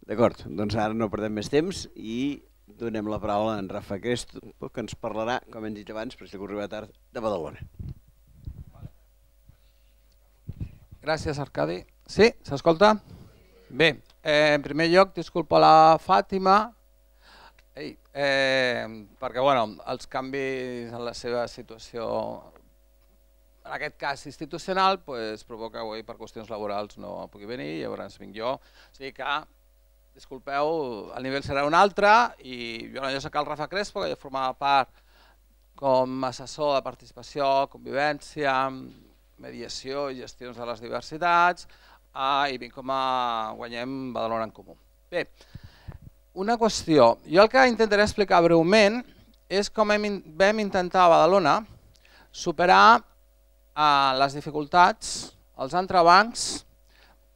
D'acord, doncs ara no perdem més temps i donem la paraula a en Rafa Crespo, que ens parlarà, com hem dit abans, per si algú arriba tard, de Badalona. Gràcies, Arcadi. Sí, s'escolta? Bé, en primer lloc, disculpa la Fàtima, perquè els canvis en la seva situació, en aquest cas institucional, provoca avui per qüestions laborals no pugui venir, llavors vinc jo. O sigui que, disculpeu, el nivell serà un altre i jo soc el Rafa Crespo, que ja formava part com a assessor de participació, convivència, mediació i gestions de les diversitats i vinc com a Guanyem Badalona en Comú. Bé, una qüestió. Jo el que intentaré explicar breument és com vam intentar a Badalona superar les dificultats, els entrebancs,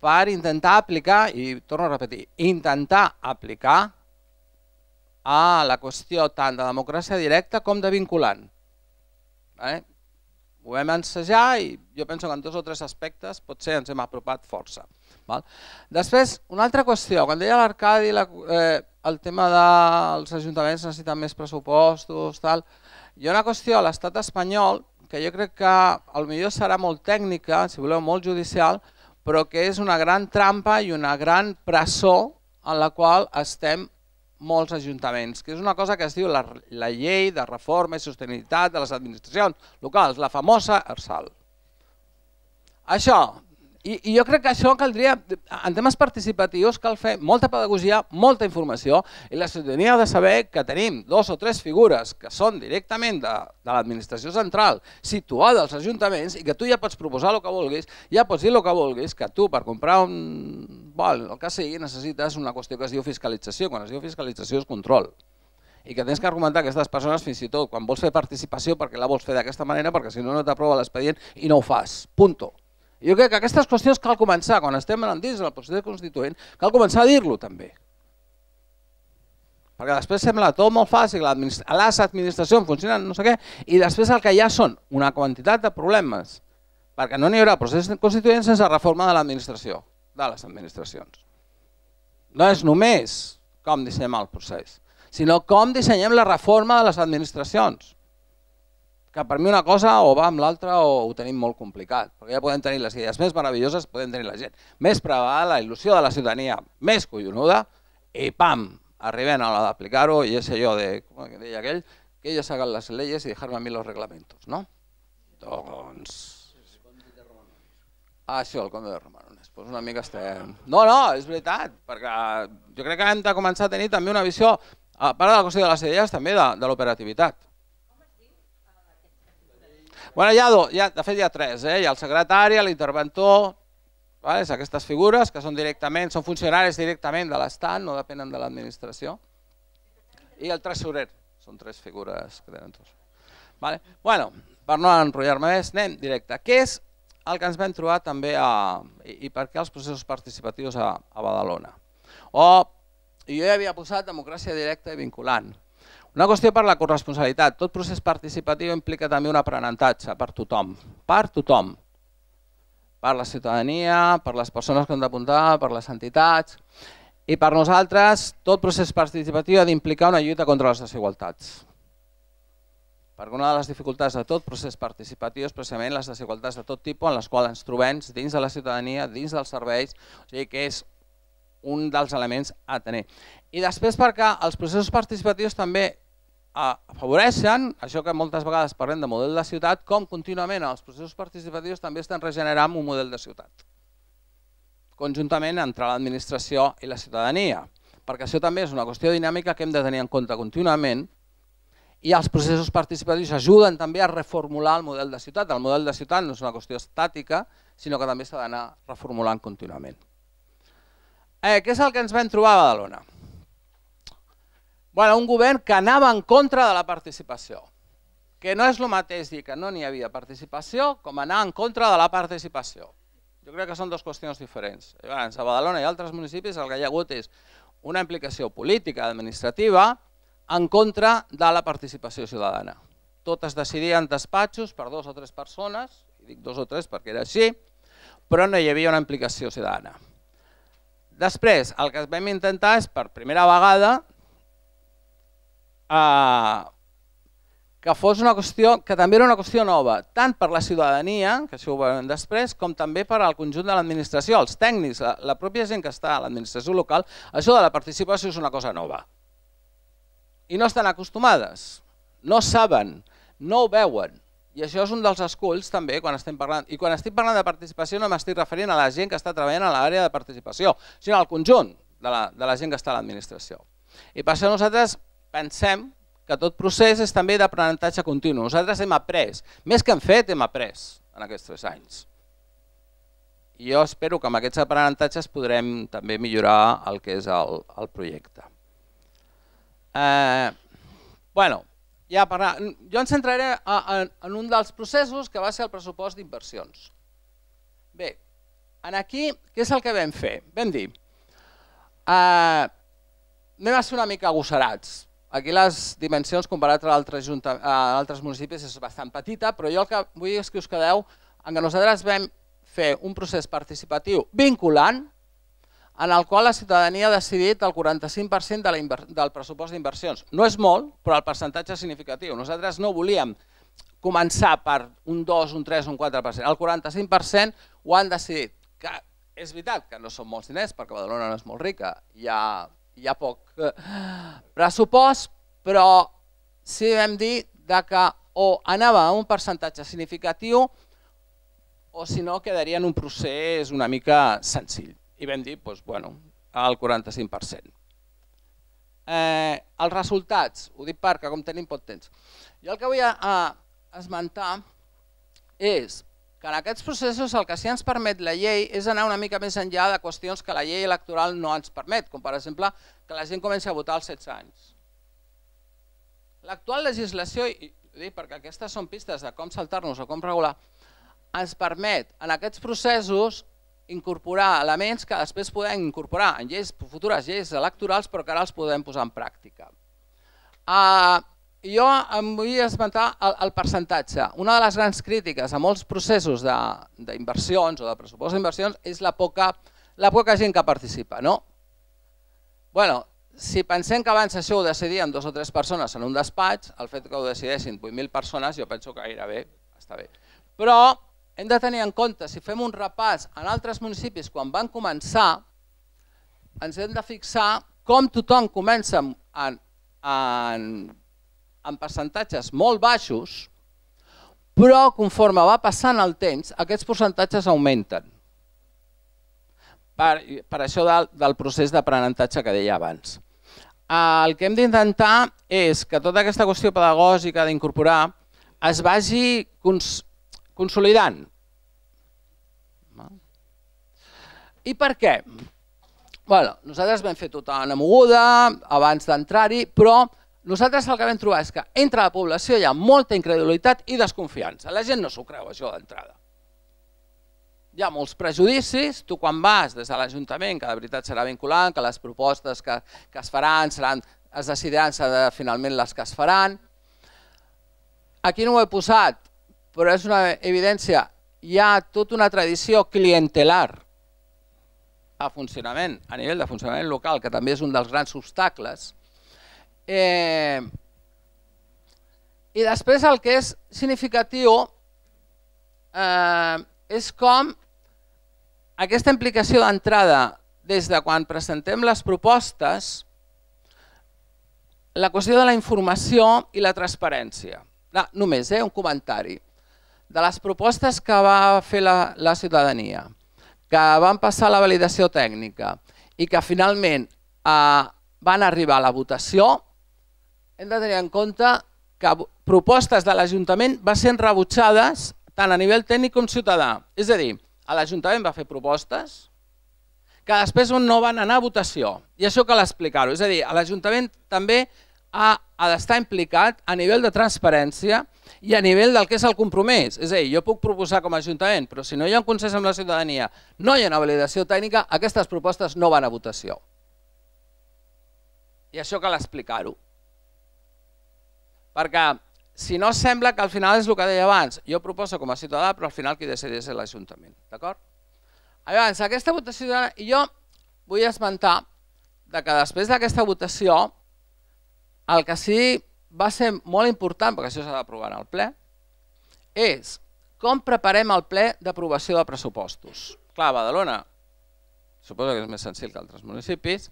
per intentar aplicar, i torno a repetir, intentar aplicar a la qüestió tant de democràcia directa com de vinculant. Ho vam ensejar i jo penso que en 2 o 3 aspectes potser ens hem apropat força. Després, una altra qüestió, quan deia l'Arcadi el tema dels ajuntaments necessiten més pressupostos, hi ha una qüestió a l'estat espanyol que jo crec que potser serà molt tècnica, si voleu molt judicial, però que és una gran trampa i una gran presó en la qual estem molts ajuntaments, que és una cosa que es diu la llei de reforma i sostenibilitat de les administracions locals, la famosa ERSAL. Això, i jo crec que això caldria, en temes participatius cal fer molta pedagogia, molta informació, i la ciutadania ha de saber que tenim 2 o 3 figures que són directament de l'administració central situada als ajuntaments i que tu ja pots proposar el que vulguis, ja pots dir el que vulguis, que tu per comprar el que sigui necessites una qüestió que es diu fiscalització, quan es diu fiscalització és control. I que tens que argumentar a aquestes persones fins i tot quan vols fer participació perquè la vols fer d'aquesta manera perquè si no no t'aprova l'expedient i no ho fas, punto. Jo crec que aquestes qüestions cal començar, quan estem dins del procés constituent, cal començar a dir-lo també. Perquè després sembla tot molt fàcil, les administracions funcionen no sé què, i després el que hi ha són una quantitat de problemes, perquè no n'hi haurà procés constituent sense reforma de l'administració, de les administracions. No és només com dissenyem el procés, sinó com dissenyem la reforma de les administracions. Que per mi una cosa o va amb l'altra o ho tenim molt complicat, perquè ja podem tenir les idees més meravelloses, podem tenir la gent més preparada, la il·lusió de la ciutadania més collonuda, i pam, arribem a l'hora d'aplicar-ho, i és allò de, com deia aquell, que ellos hagan las leyes y dejarme a mí los reglamentos, no? Doncs... Això, el conde de Romanones, doncs una mica estem... No, és veritat, perquè jo crec que hem de començar a tenir també una visió, a part de la qüestió de les idees, també de l'operativitat. De fet hi ha 3, hi ha el secretari, l'interventor, aquestes figures que són funcionaris directament de l'Estat, no depenen de l'administració, i el tresorer, són 3 figures que tenen tots. Per no enrotllar-me més, anem directe. Què és el que ens vam trobar també i per què els processos participatius a Badalona? Jo ja havia posat democràcia directa i vinculant. Una qüestió per la corresponsabilitat. Tot procés participatiu implica també un aprenentatge per tothom. Per tothom. Per la ciutadania, per les persones que han d'apuntar, per les entitats. I per nosaltres, tot procés participatiu ha d'implicar una lluita contra les desigualtats. Perquè una de les dificultats de tot procés participatiu és precisament les desigualtats de tot tipus en les quals ens trobem dins de la ciutadania, dins dels serveis, o sigui que és un dels elements a tenir. I després perquè els processos participatius també afavoreixen, això que moltes vegades parlem de model de ciutat, com contínuament els processos participatius també estan regenerant un model de ciutat, conjuntament entre l'administració i la ciutadania, perquè això també és una qüestió dinàmica que hem de tenir en compte contínuament i els processos participatius ajuden també a reformular el model de ciutat. El model de ciutat no és una qüestió estàtica, sinó que també s'ha d'anar reformulant contínuament. Què és el que ens vam trobar a Badalona? Un govern que anava en contra de la participació, que no és el mateix dir que no n'hi havia participació com anar en contra de la participació. Jo crec que són 2 qüestions diferents. A Badalona i altres municipis el que hi ha hagut és una implicació política administrativa en contra de la participació ciutadana. Tot es decidia en despatxos per 2 o 3 persones, i dic 2 o 3 perquè era així, però no hi havia una implicació ciutadana. Després, el que vam intentar és, per primera vegada, que fos una qüestió, que també era una qüestió nova, tant per la ciutadania, que això ho veurem després, com també per al conjunt de l'administració, els tècnics, la pròpia gent que està a l'administració local, això de la participació és una cosa nova. I no estan acostumades, no saben, no ho veuen. I això és un dels esculls també quan estem parlant. I quan estic parlant de participació no m'estic referint a la gent que està treballant a l'àrea de participació, sinó al conjunt de la gent que està a l'administració. I per això nosaltres pensem que tot procés és també d'aprenentatge continu. Nosaltres hem après, més que hem fet, hem après en aquests 3 anys. I jo espero que amb aquests aprenentatges podrem també millorar el que és el projecte. Jo em centraré en un dels processos que va ser el pressupost d'inversions. Bé, aquí què és el que vam fer? Vam dir, anem a ser una mica agosarats. Aquí les dimensions comparat a altres municipis és bastant petita, però jo el que vull és que us quedeu en que nosaltres vam fer un procés participatiu vinculant en el qual la ciutadania ha decidit el 45% del pressupost d'inversions. No és molt, però el percentatge és significatiu. Nosaltres no volíem començar per un 2, un 3, un 4%. El 45% ho han decidit. És veritat que no són molts diners, perquè Badalona no és molt rica, hi ha poc pressupost, però sí vam dir que o anava a un percentatge significatiu o si no quedaria en un procés una mica senzill. I vam dir, el 45%. Els resultats, ho dic perquè com tenim poc temps. Jo el que vull esmentar és que en aquests processos el que sí ens permet la llei és anar una mica més enllà de qüestions que la llei electoral no ens permet, com per exemple que la gent comenci a votar als 16 anys. L'actual legislació, i ho dic perquè aquestes són pistes de com saltar-nos o com regular, ens permet en aquests processos incorporar elements que després podem incorporar en futures lleis electorals però que ara els podem posar en pràctica. Jo em vull esmentar el percentatge. Una de les grans crítiques a molts processos d'inversions o de pressupost d'inversions és la poca gent que participa. Si pensem que abans això ho decidien 2 o 3 persones en un despatx, el fet que ho decideixin 8.000 persones jo penso que gairebé està bé. Però hem de tenir en compte, si fem un repàs en altres municipis quan van començar, ens hem de fixar com tothom comença en percentatges molt baixos, però conforme va passant el temps, aquests percentatges augmenten. Per això del procés d'aprenentatge que deia abans. El que hem d'intentar és que tota aquesta qüestió pedagògica d'incorporar es vagi consolidant. I per què? Nosaltres vam fer tota una moguda abans d'entrar-hi, però nosaltres el que vam trobar és que entre la població hi ha molta incredulitat i desconfiança. La gent no s'ho creu, això d'entrada. Hi ha molts prejudicis, tu quan vas des de l'Ajuntament, que de veritat serà vinculant, que les propostes que es faran es decidiran finalment les que es faran. Aquí no ho he posat, però és una evidència, hi ha tota una tradició clientelar a nivell de funcionament local, que també és un dels grans obstacles. I després el que és significatiu és com aquesta implicació d'entrada des de quan presentem les propostes, la qüestió de la informació i la transparència. Només un comentari. De les propostes que va fer la ciutadania, que van passar la validació tècnica i que finalment van arribar a la votació, hem de tenir en compte que propostes de l'Ajuntament van ser rebutjades tant a nivell tècnic com ciutadà. És a dir, l'Ajuntament va fer propostes que després no van anar a votació. I això cal explicar-ho. És a dir, l'Ajuntament també ha d'estar implicat a nivell de transparència i a nivell del que és el compromís. És a dir, jo puc proposar com a Ajuntament, però si no hi ha un consens amb la ciutadania, no hi ha una validació tècnica, aquestes propostes no van a votació. I això cal explicar-ho. Perquè si no sembla que al final és el que deia abans, jo proposo com a ciutadà, però al final qui decideix és l'Ajuntament. D'acord? Llavors, aquesta votació, i jo vull esmentar que després d'aquesta votació el que sí va ser molt important, perquè això s'ha d'aprovar en el ple, és com preparem el ple d'aprovació de pressupostos. Clar, a Badalona, suposo que és més senzill que altres municipis,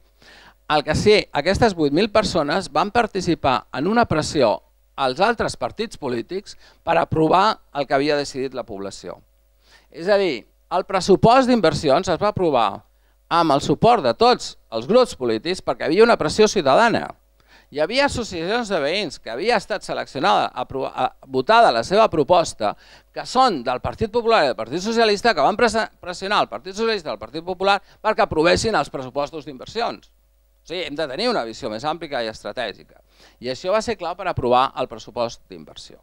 el que sí, aquestes 8.000 persones van participar en una pressió als altres partits polítics per aprovar el que havia decidit la població. És a dir, el pressupost d'inversions es va aprovar amb el suport de tots els grups polítics perquè havia una pressió ciutadana. Hi havia associacions de veïns que havia estat seleccionada, votada la seva proposta, que són del Partit Popular i del Partit Socialista, que van pressionar el Partit Socialista i el Partit Popular perquè aprovessin els pressupostos d'inversions. O sigui, hem de tenir una visió més àmplia i estratègica. I això va ser clau per aprovar el pressupost d'inversió.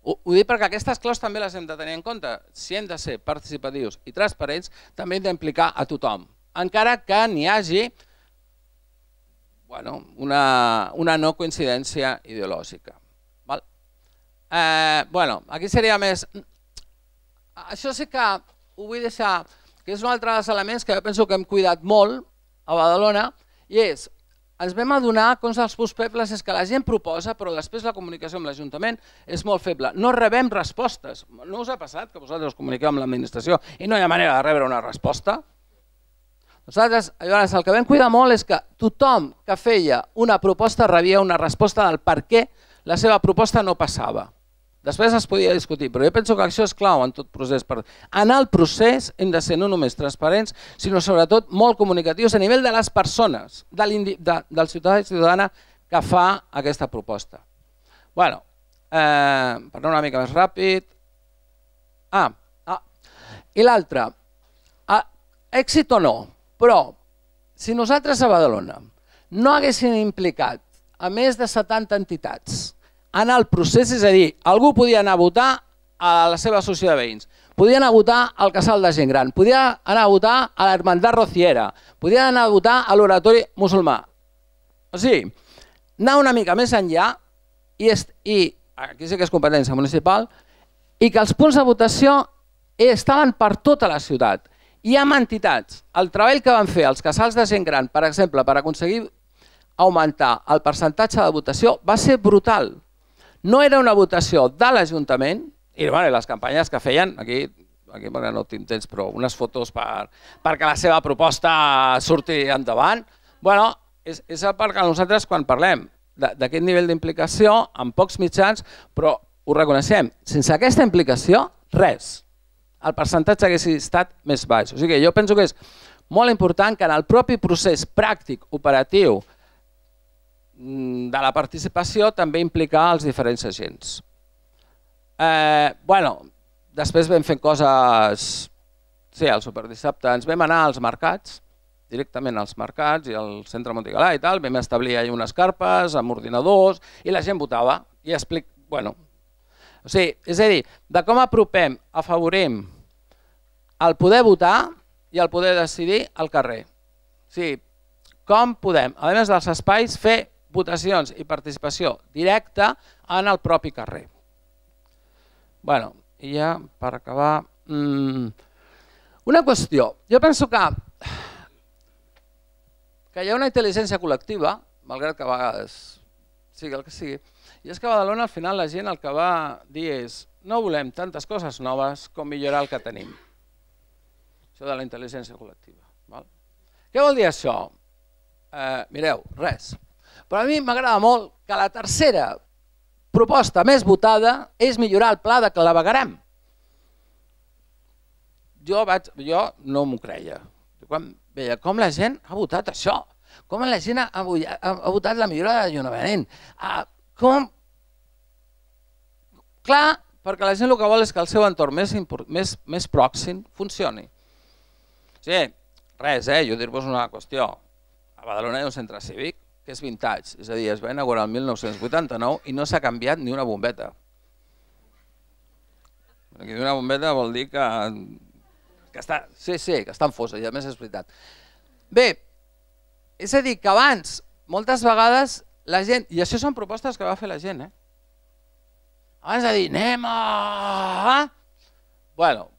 Ho dic perquè aquestes claus també les hem de tenir en compte. Si hem de ser participatius i transparents, també hem d'implicar a tothom, encara que n'hi hagi una no coincidència ideològica. Aquí seria més... Això sí que ho vull deixar, que és un altre dels elements que jo penso que hem cuidat molt a Badalona, i és, ens vam adonar que uns dels punts febles és que la gent proposa, però després la comunicació amb l'Ajuntament és molt feble. No rebem respostes. No us ha passat que vosaltres us comuniqueu amb l'administració i no hi ha manera de rebre una resposta? Nosaltres, llavors, el que vam cuidar molt és que tothom que feia una proposta rebia una resposta del per què la seva proposta no passava. Després es podia discutir, però jo penso que això és clau en tot procés. En el procés hem de ser no només transparents, sinó sobretot molt comunicatius a nivell de les persones, del ciutadà i ciutadana que fa aquesta proposta. Per anar una mica més ràpid... I l'altre, èxit o no, però si nosaltres a Badalona no haguéssim implicat a més de 70 entitats en el procés, és a dir, algú podia anar a votar a la seva associació de veïns, podia anar a votar al casal de gent gran, podia anar a votar a l'Hermandat Rociera, podia anar a votar a l'oratori musulmà. O sigui, anar una mica més enllà, i aquí sí que és competència municipal, i que els punts de votació estaven per tota la ciutat. I amb entitats, el treball que van fer els casals de gent gran, per exemple, per aconseguir augmentar el percentatge de votació, va ser brutal. No era una votació de l'Ajuntament, i les campanyes que feien, aquí no tinc temps, però unes fotos perquè la seva proposta surti endavant, és perquè nosaltres quan parlem d'aquest nivell d'implicació, amb pocs mitjans, però ho reconeixem, sense aquesta implicació, res. El percentatge hagués estat més baix. O sigui, jo penso que és molt important que en el propi procés pràctic, operatiu, de la participació també implicar els diferents agents. Després vam fer coses, sí, el superdissabte ens vam anar als mercats, directament als mercats i al centre Montigalà i tal, vam establir allà unes carpes amb ordinadors i la gent votava i o sigui, és a dir, de com apropem, afavorim el poder votar i el poder decidir al carrer. O sigui, com podem, a més dels espais, fer votacions i participació directa en el propi carrer. I ja per acabar, una qüestió. Jo penso que hi ha una intel·ligència col·lectiva, malgrat que a vegades sigui el que sigui, i és que a Badalona al final la gent el que va dir és no volem tantes coses noves com millorar el que tenim. Això de la intel·ligència col·lectiva. Què vol dir això? Mireu, res. Però a mi m'agrada molt que la tercera proposta més votada és millorar el pla de clavegueram. Jo no m'ho creia. Quan veia com la gent ha votat això, com la gent ha votat la millora de l'allunament. Clar, perquè la gent el que vol és que el seu entorn més pròxim funcioni. Sí, res, jo dir-vos una qüestió. A Badalona hi ha un centre cívic que és vintage, és a dir, es va inaugurar el 1989 i no s'ha canviat ni una bombeta. Una bombeta vol dir que està en fosa, i a més és veritat. Bé, és a dir, que abans, moltes vegades, la gent, i això són propostes que va fer la gent, abans de dir, anem a... Bueno,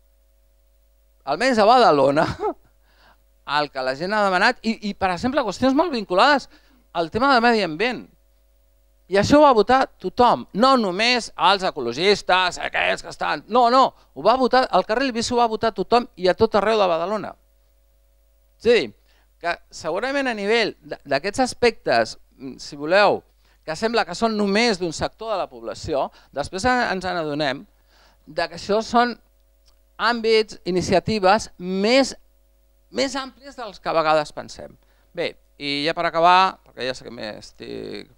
almenys a Badalona, el que la gent ha demanat i per exemple, qüestions molt vinculades al tema del medi ambient. I això ho va votar tothom, no només els ecologistes, aquests que estan... No, ho va votar, al carrer Eivissa ho va votar tothom i a tot arreu de Badalona. És a dir, que segurament a nivell d'aquests aspectes, si voleu, que sembla que són només d'un sector de la població, després ens n'adonem que això són àmbits, iniciatives més àmplies dels que a vegades pensem. Bé, i ja per acabar, perquè ja sé que m'estic...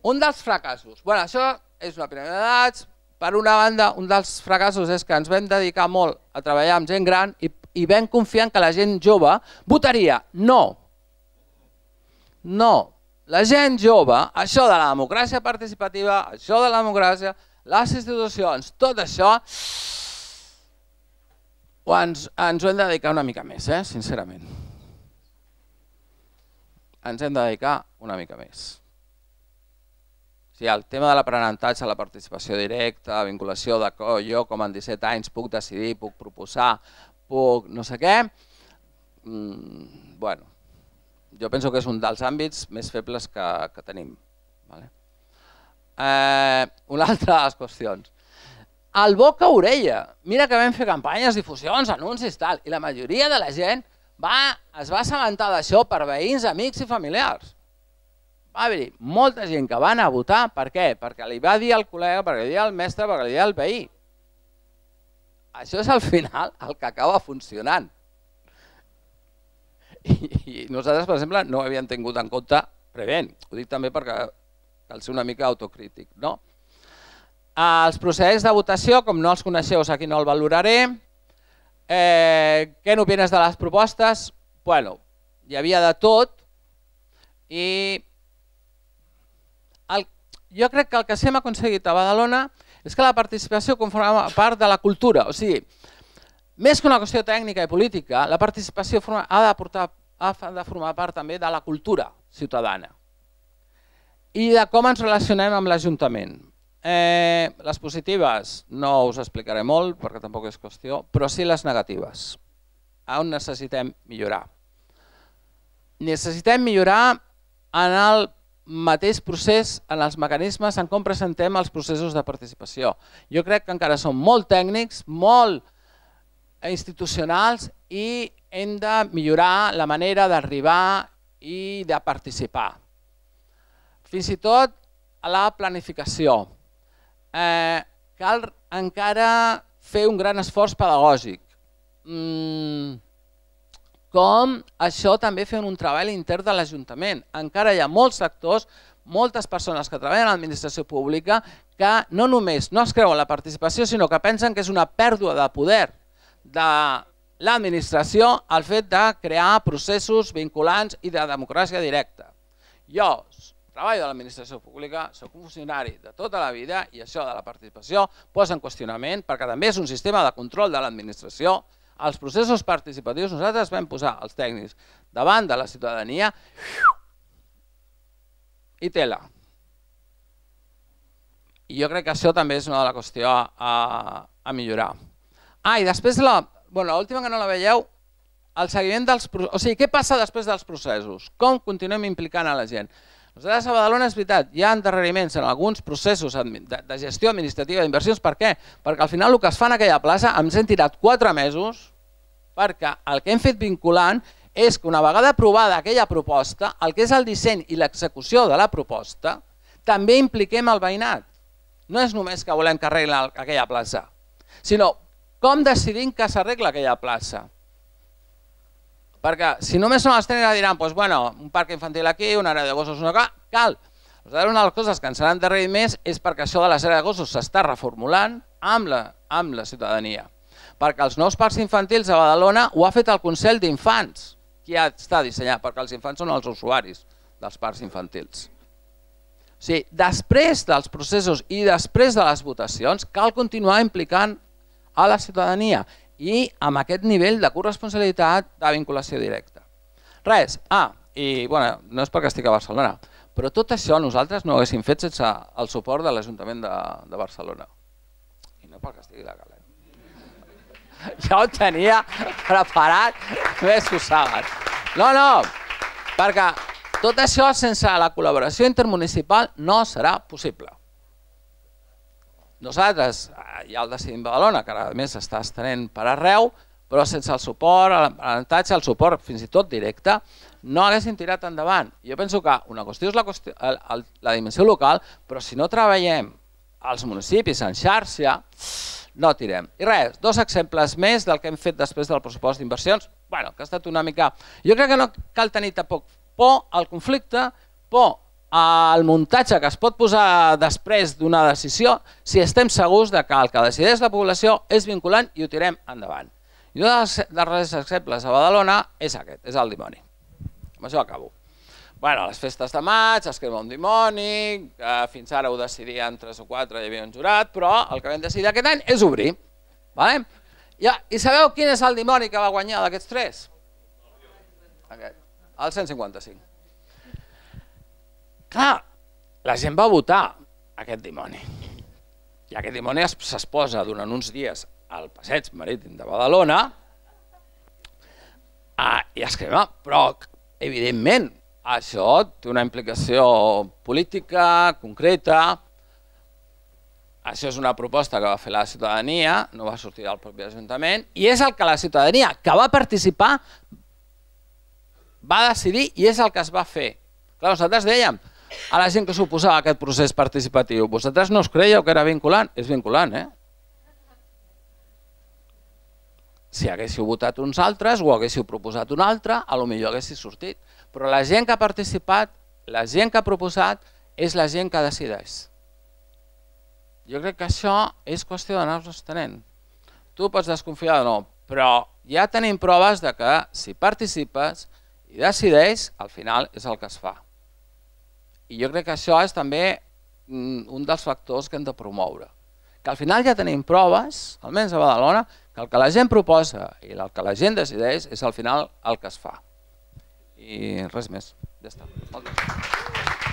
Un dels fracassos. Bé, això és una piràmide d'edats. Per una banda, un dels fracassos és que ens vam dedicar molt a treballar amb gent gran i vam confiar que la gent jove votaria. No. No. La gent jove, això de la democràcia participativa, això de la democràcia, les institucions, tot això, ens ho hem de dedicar una mica més, sincerament. Ens hem de dedicar una mica més. El tema de l'aprenentatge, la participació directa, la vinculació de jo com en 17 anys puc decidir, puc proposar, puc no sé què, bueno, jo penso que és un dels àmbits més febles que tenim. Una altra de les qüestions. El boca a orella. Mira que vam fer campanyes, difusions, anuncis, tal, i la majoria de la gent es va assabentar d'això per veïns, amics i familiars. Va haver-hi molta gent que va anar a votar, per què? Perquè li va dir al col·lega, perquè li va dir al mestre, perquè li va dir al veí. Això és al final el que acaba funcionant. I nosaltres, per exemple, no ho havíem tingut en compte prevent. Ho dic també perquè cal ser una mica autocrític. Els processos de votació, com no els coneixeu, aquí no el valoraré. Què n'opines de les propostes? Bueno, hi havia de tot i jo crec que el que hem aconseguit a Badalona és que la participació forma part de la cultura. O sigui, més que una qüestió tècnica i política, la participació ha de formar part també de la cultura ciutadana i de com ens relacionem amb l'Ajuntament. Les positives no us explicaré molt perquè tampoc és qüestió, però sí les negatives. On necessitem millorar? Necessitem millorar en el mateix procés, en els mecanismes en com presentem els processos de participació. Jo crec que encara són molt tècnics, molt institucionals i hem de millorar la manera d'arribar i de participar. Fins i tot a la planificació. Cal encara fer un gran esforç pedagògic. Com això també fent un treball intern de l'Ajuntament. Encara hi ha molts sectors, moltes persones que treballen a l'administració pública que no només no es creuen la participació, sinó que pensen que és una pèrdua de poder de l'administració el fet de crear processos vinculants i de democràcia directa. Jo treballo a l'administració pública, soc un funcionari de tota la vida i això de la participació posa en qüestionament perquè també és un sistema de control de l'administració. Els processos participatius, nosaltres vam posar els tècnics davant de la ciutadania i tela. I jo crec que això també és una de la qüestió a millorar. I després, l'última que no la veieu, el seguiment dels processos. O sigui, què passa després dels processos? Com continuem implicant a la gent? Nosaltres a Badalona, és veritat, hi ha endarreriments en alguns processos de gestió administrativa d'inversions. Per què? Perquè al final el que es fa en aquella plaça ens hem tirat 4 mesos perquè el que hem fet vinculant és que una vegada aprovada aquella proposta, el que és el disseny i l'execució de la proposta, també impliquem el veïnat. No és només que volem que arregli aquella plaça, sinó com decidim que s'arregla aquella plaça. Perquè si només són els tècnics diran un parc infantil aquí, una àrea de gossos, una cosa, cal. Una de les coses que ens han endarrerit més és perquè això de les àrees de gossos s'està reformulant amb la ciutadania. Perquè els nous parcs infantils a Badalona ho ha fet el Consell d'Infants, qui està dissenyat, perquè els infants són els usuaris dels parcs infantils. O sigui, després dels processos i després de les votacions cal continuar implicant a la ciutadania i amb aquest nivell de corresponsabilitat de vinculació directa. Res, i no és perquè estic a Barcelona, però tot això nosaltres no ho haguéssim fet sense el suport de l'Ajuntament de Barcelona. I no perquè estigui legal. Ja ho tenia preparat mesos abans. No, perquè tot això sense la col·laboració intermunicipal no serà possible. Nosaltres, ja el Decidim Badalona, que a més està estenent per arreu, però sense el suport, l'aprenentatge, el suport fins i tot directe, no haguessin tirat endavant. Jo penso que una qüestió és la dimensió local, però si no treballem als municipis en xarxa, no tirem. I res, 2 exemples més del que hem fet després del pressupost d'inversions, que ha estat una mica... Jo crec que no cal tenir tampoc por al conflicte, por al muntatge que es pot posar després d'una decisió si estem segurs que el que decideix la població és vinculant i ho tirem endavant. I un dels exemples a Badalona és aquest, és el dimoni. Amb això acabo. Les festes de maig, es crema un dimoni, fins ara ho decidien 3 o 4, hi havia un jurat, però el que vam decidir aquest any és obrir. I sabeu quin és el dimoni que va guanyar d'aquests 3? Aquest, el 155. Clar, la gent va votar aquest dimoni. I aquest dimoni es posa durant uns dies al passeig marítim de Badalona i es crema, però evidentment això té una implicació política, concreta. Això és una proposta que va fer la ciutadania, no va sortir del propi Ajuntament, i és el que la ciutadania que va participar va decidir i és el que es va fer. Clar, nosaltres dèiem a la gent que s'oposava a aquest procés participatiu, vosaltres no us creieu que era vinculant? És vinculant, eh? Si haguéssiu votat uns altres o haguéssiu proposat un altre, potser haguéssiu sortit. Però la gent que ha participat, la gent que ha proposat, és la gent que decideix. Jo crec que això és qüestió d'anar-nos estenent. Tu pots desconfiar o no, però ja tenim proves que si participes i decideix, al final és el que es fa. I jo crec que això és també un dels factors que hem de promoure. Que al final ja tenim proves, almenys a Badalona, que el que la gent proposa i el que la gent decideix és al final el que es fa. I res més. Ja està. Moltes gràcies.